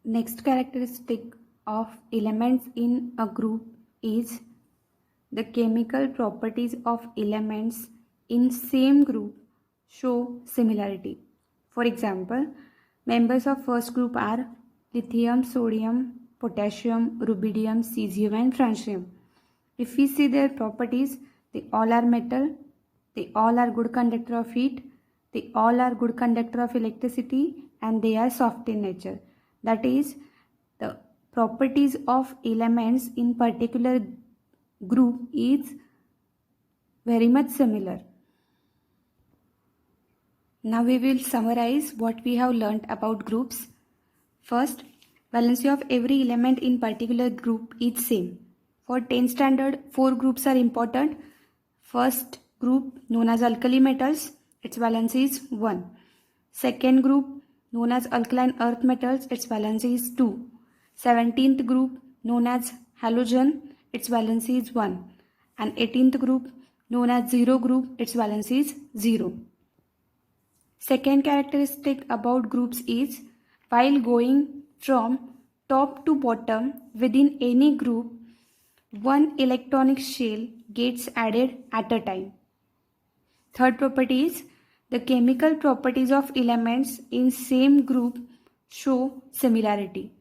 Next characteristic of elements in a group is the chemical properties of elements in same group show similarity. For example, members of first group are lithium, sodium, potassium, rubidium, cesium and francium. If we see their properties, they all are metal, they all are good conductor of heat, they all are good conductor of electricity, and they are soft in nature. That is, the properties of elements in particular group is very much similar. Now we will summarize what we have learnt about groups. First, valency of every element in particular group is same. For 10th standard, 4 groups are important. First group known as alkali metals, its valency is 1. Second group known as alkaline earth metals, its valency is 2. 17th group known as halogen, its valency is 1. And 18th group known as zero group, its valency is 0. Second characteristic about groups is while going from top to bottom within any group, one electronic shell gets added at a time. Third property is the chemical properties of elements in same group show similarity.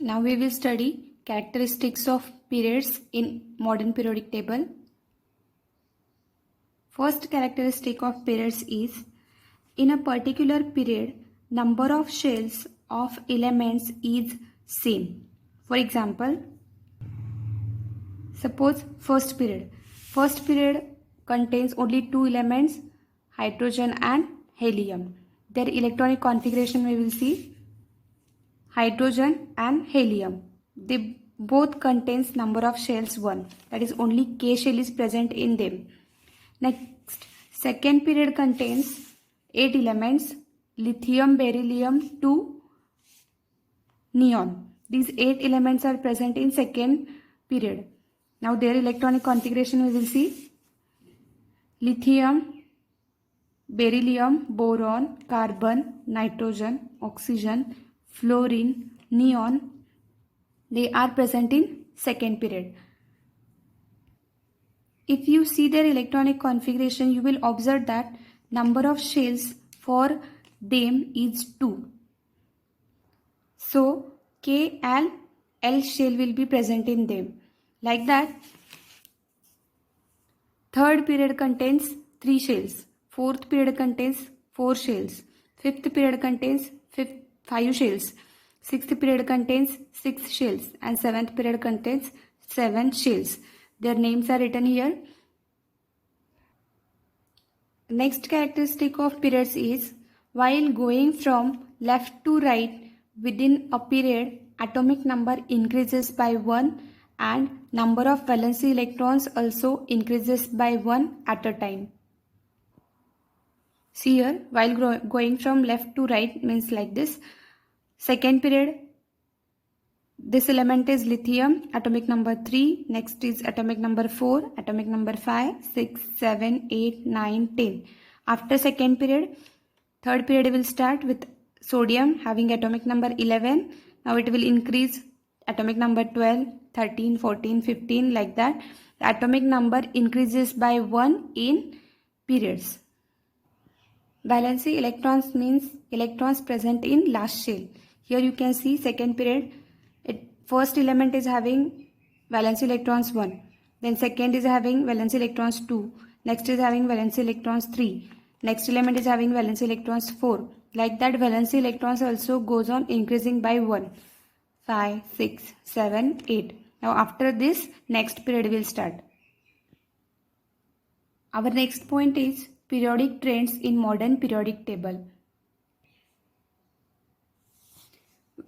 Now we will study characteristics of periods in modern periodic table. First characteristic of periods is in a particular period, number of shells of elements is same. For example, suppose first period. First period contains only 2 elements, hydrogen and helium. Their electronic configuration we will see hydrogen and helium. They both contains number of shells 1. That is only K shell is present in them. Next, second period contains 8 elements, lithium, beryllium to neon. These 8 elements are present in second period. Now their electronic configuration we will see lithium, beryllium, boron, carbon, nitrogen, oxygen, fluorine, neon. They are present in second period. If you see their electronic configuration, you will observe that number of shells for them is 2. So, K and L shell will be present in them. Like that, third period contains 3 shells. Fourth period contains 4 shells. Fifth period contains 5 shells. Sixth period contains 6 shells. And seventh period contains 7 shells. Their names are written here. Next characteristic of periods is while going from left to right within a period, atomic number increases by 1 and number of valency electrons also increases by 1 at a time. See here, while going from left to right means like this. Second period, this element is lithium, atomic number 3. Next is atomic number 4, atomic number 5, 6, 7, 8, 9, 10. After second period, third period will start with sodium having atomic number 11. Now it will increase atomic number 12, 13, 14, 15 like that. The atomic number increases by 1 in periods. Valency electrons means electrons present in last shell. Here you can see second period. First element is having valency electrons 1. Then second is having valency electrons 2. Next is having valency electrons 3. Next element is having valency electrons 4. Like that, valency electrons also goes on increasing by 1. 5, 6, 7, 8. Now after this, next period will start. Our next point is periodic trends in modern periodic table.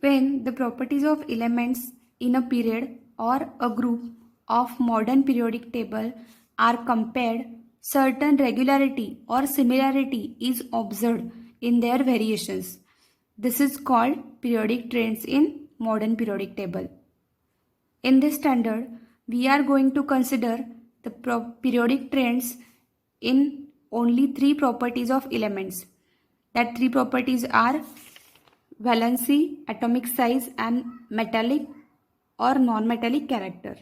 When the properties of elements in a period or a group of modern periodic table are compared, certain regularity or similarity is observed in their variations. This is called periodic trends in modern periodic table. In this standard, we are going to consider the periodic trends in only 3 properties of elements. That 3 properties are valency, atomic size, and metallic or non-metallic character.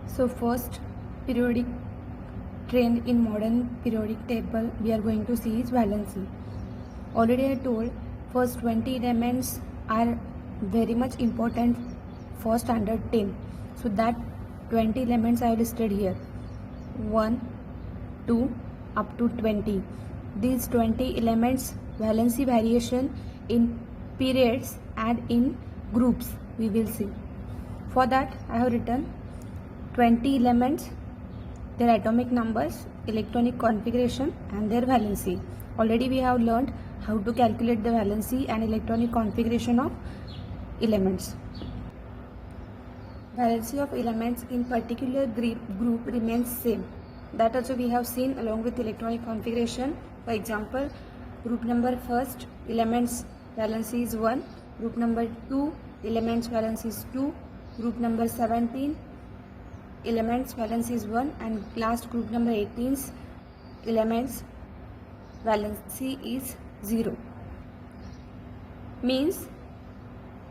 So first periodic trend in modern periodic table we are going to see is valency. Already I told first 20 elements are very much important for standard 10. So that 20 elements I have listed here. 1, 2 up to 20. These 20 elements valency variation in periods and in groups we will see. For that I have written 20 elements, their atomic numbers, electronic configuration and their valency. Already we have learned how to calculate the valency and electronic configuration of elements. Valency of elements in particular group remains same. That also we have seen along with electronic configuration. For example, group number first elements valency is 1, group number 2 elements valency is 2, group number 17 elements valency is 1, and last group number 18's elements valency is 0. Means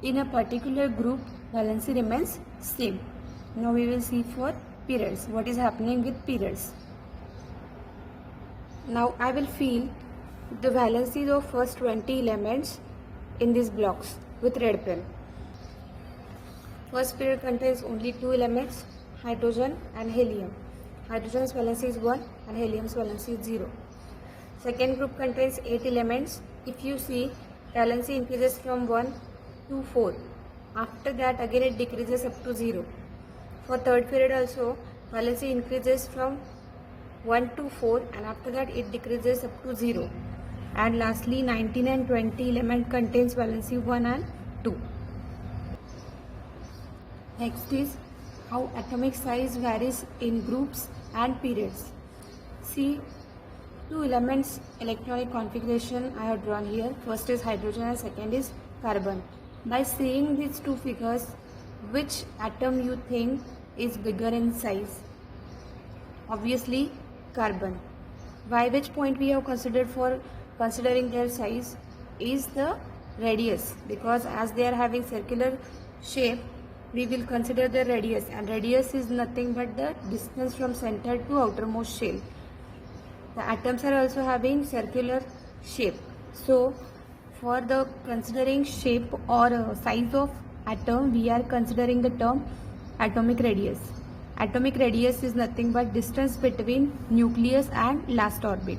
in a particular group valency remains same. Now we will see for periods what is happening with periods. Now I will fill the valencies of first 20 elements in these blocks with red pen. First period contains only 2 elements, hydrogen and helium. Hydrogen's valency is 1 and helium's valency is 0. Second group contains 8 elements. If you see, valency increases from 1 to 4. After that again it decreases up to 0. For third period also, valency increases from 1 to 4 and after that it decreases up to 0. And lastly 19 and 20 element contains valency 1 and 2. Next is how atomic size varies in groups and periods. See, 2 elements electronic configuration I have drawn here. First is hydrogen and second is carbon. By seeing these two figures, which atom you think is bigger in size? Obviously carbon. By which point we have considered for considering their size is the radius, because as they are having circular shape we will consider the radius, and radius is nothing but the distance from center to outermost shell. The atoms are also having circular shape. So for the considering shape or size of atom, we are considering the term atomic radius. Atomic radius is nothing but distance between nucleus and last orbit.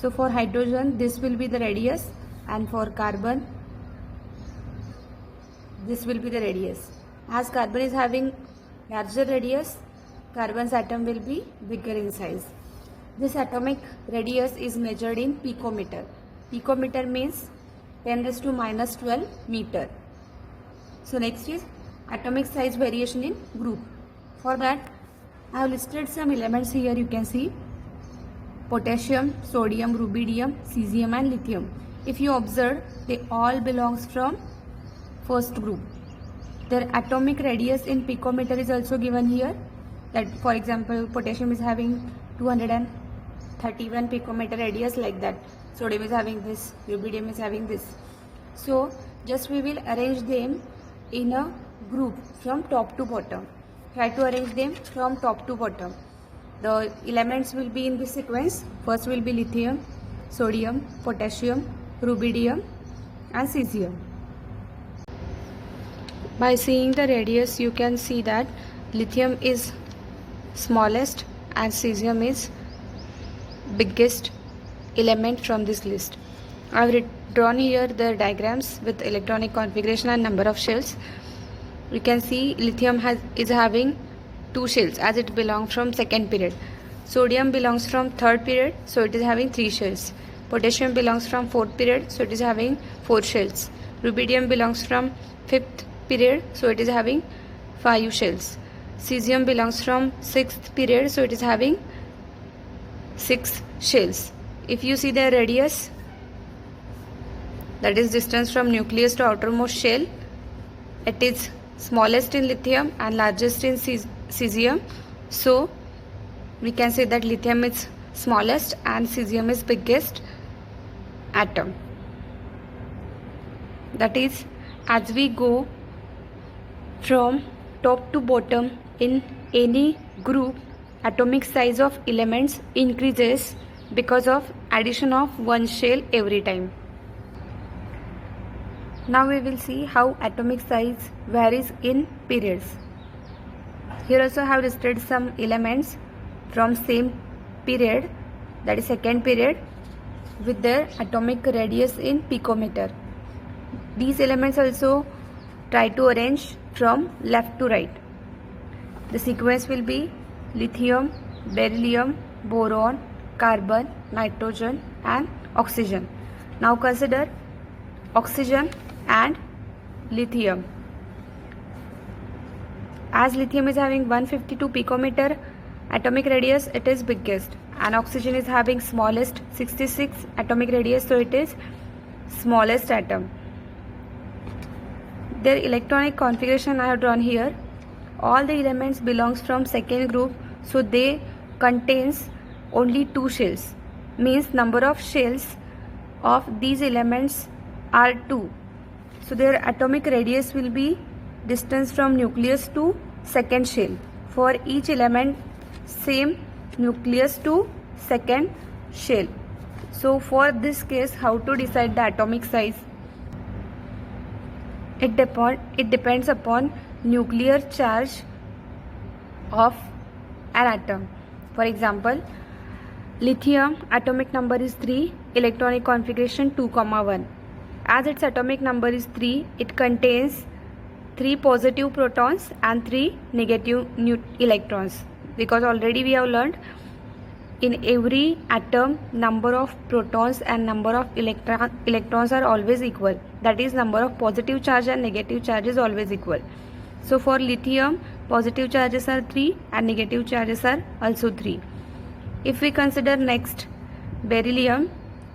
So for hydrogen this will be the radius, and for carbon this will be the radius. As carbon is having larger radius, carbon's atom will be bigger in size. This atomic radius is measured in picometer. Picometer means 10⁻⁻12 meter. So next is atomic size variation in group. For that I have listed some elements here. You can see potassium, sodium, rubidium, cesium and lithium. If you observe, they all belongs from first group. Their atomic radius in picometer is also given here. That for example potassium is having 231 picometer radius, like that. Sodium is having this, rubidium is having this. So just we will arrange them in a group from top to bottom. Try to arrange them from top to bottom. The elements will be in this sequence. First will be lithium, sodium, potassium, rubidium and cesium. By seeing the radius you can see that lithium is smallest and cesium is biggest element from this list. I have drawn here the diagrams with electronic configuration and number of shells. You can see lithium is having 2 shells as it belongs from second period. Sodium belongs from third period, so it is having 3 shells. Potassium belongs from fourth period, so it is having 4 shells. Rubidium belongs from fifth period, so it is having 5 shells. Cesium belongs from 6th period, so it is having 6 shells. If you see the radius, that is distance from nucleus to outermost shell, it is smallest in lithium and largest in cesium. So we can say that lithium is smallest and cesium is biggest atom. That is, as we go from top to bottom in any group, atomic size of elements increases because of addition of one shell every time. Now we will see how atomic size varies in periods. Here also I have listed some elements from same period, that is second period, with their atomic radius in picometer. These elements also try to arrange from left to right. The sequence will be lithium, beryllium, boron, carbon, nitrogen and oxygen. Now consider oxygen and lithium. As lithium is having 152 picometer atomic radius, it is biggest, and oxygen is having smallest 66 atomic radius, so it is smallest atom. Their electronic configuration I have drawn here. All the elements belongs from second group, so they contains only two shells, means number of shells of these elements are 2. So their atomic radius will be distance from nucleus to second shell. For each element, same nucleus to second shell. So for this case, how to decide the atomic size? It depends upon nuclear charge of an atom. For example, lithium atomic number is 3, electronic configuration 2,1. As its atomic number is 3, it contains 3 positive protons and 3 negative electrons, because already we have learned in every atom number of protons and number of electrons are always equal. That is, number of positive charge and negative charge is always equal. So for lithium, positive charges are 3 and negative charges are also 3. If we consider next beryllium,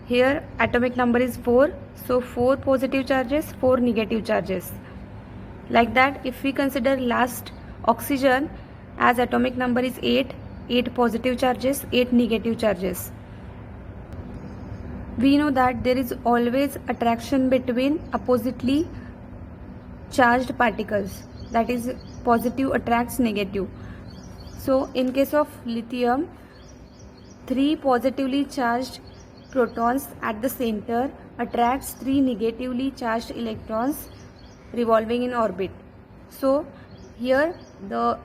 here atomic number is 4, so 4 positive charges, 4 negative charges. Like that, if we consider last oxygen, as atomic number is 8, 8 positive charges, 8 negative charges. We know that there is always attraction between oppositely charged particles, that is, positive attracts negative. So in case of lithium, 3 positively charged protons at the center attracts 3 negatively charged electrons revolving in orbit. So here the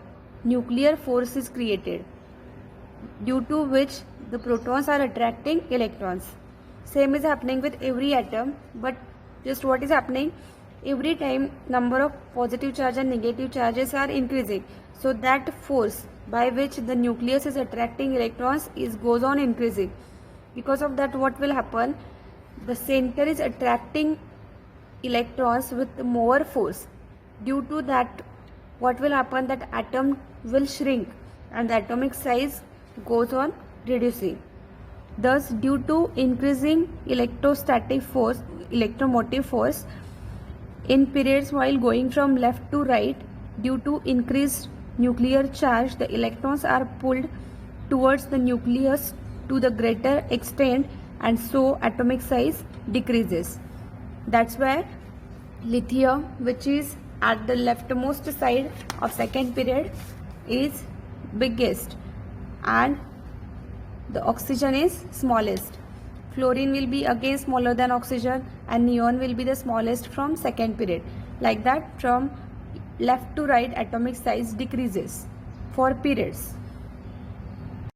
nuclear force is created, due to which the protons are attracting electrons. Same is happening with every atom, but just what is happening, every time number of positive charge and negative charges are increasing, so that force by which the nucleus is attracting electrons goes on increasing. Because of that, what will happen, the center is attracting electrons with more force. Due to that, what will happen, that atom will shrink and the atomic size goes on reducing. Thus, due to increasing electrostatic force, electromotive force in periods while going from left to right, due to increased nuclear charge, the electrons are pulled towards the nucleus to the greater extent, and so atomic size decreases. That's why lithium, which is at the leftmost side of second period, is biggest and the oxygen is smallest. Fluorine will be again smaller than oxygen, and neon will be the smallest from second period. Like that, from left to right, atomic size decreases for periods.